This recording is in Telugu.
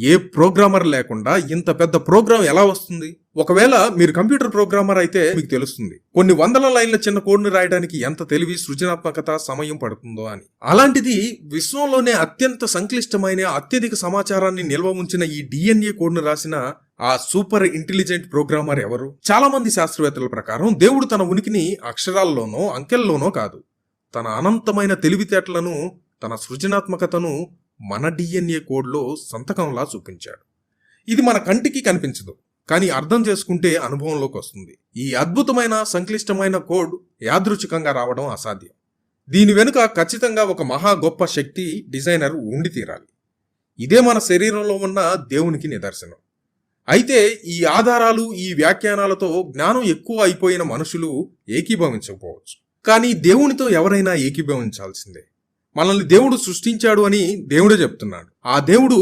ఏ ప్రోగ్రామర్ లేకుండా ఇంత పెద్ద ప్రోగ్రామ్ ఎలా వస్తుంది? ఒకవేళ మీరు కంప్యూటర్ ప్రోగ్రామర్ అయితే మీకు తెలుస్తుంది కొన్ని వందల లైన్ల చిన్న కోడ్ను రాయడానికి ఎంత తెలివి, సృజనాత్మకత, సమయం పడుతుందో అని. అలాంటిది విశ్వంలోనే అత్యంత సంక్లిష్టమైన అత్యధిక సమాచారాన్ని నిల్వ ఉంచిన ఈ DNA కోడ్ను రాసిన ఆ సూపర్ ఇంటెలిజెంట్ ప్రోగ్రామర్ ఎవరు? చాలా మంది శాస్త్రవేత్తల ప్రకారం దేవుడు తన ఉనికిని అక్షరాల్లోనో అంకెల్లోనో కాదు, తన అనంతమైన తెలివితేటలను, తన సృజనాత్మకతను మన DNA కోడ్లో సంతకంలా చూపించాడు. ఇది మన కంటికి కనిపించదు, కానీ అర్థం చేసుకుంటే అనుభవంలోకి వస్తుంది. ఈ అద్భుతమైన సంక్లిష్టమైన కోడ్ యాదృచ్ఛికంగా రావడం అసాధ్యం. దీని వెనుక ఖచ్చితంగా ఒక మహా గొప్ప శక్తి, డిజైనర్ ఉండి తీరాలి. ఇదే మన శరీరంలో ఉన్న దేవునికి నిదర్శనం. అయితే ఈ ఆధారాలు, ఈ వ్యాఖ్యానాలతో జ్ఞానం ఎక్కువ అయిపోయిన మనుషులు ఏకీభవించకపోవచ్చు. కానీ దేవునితో ఎవరైనా ఏకీభవించాల్సిందే. మనల్ని దేవుడు సృష్టించాడు అని దేవుడే చెప్తున్నాడు. ఆ దేవుడు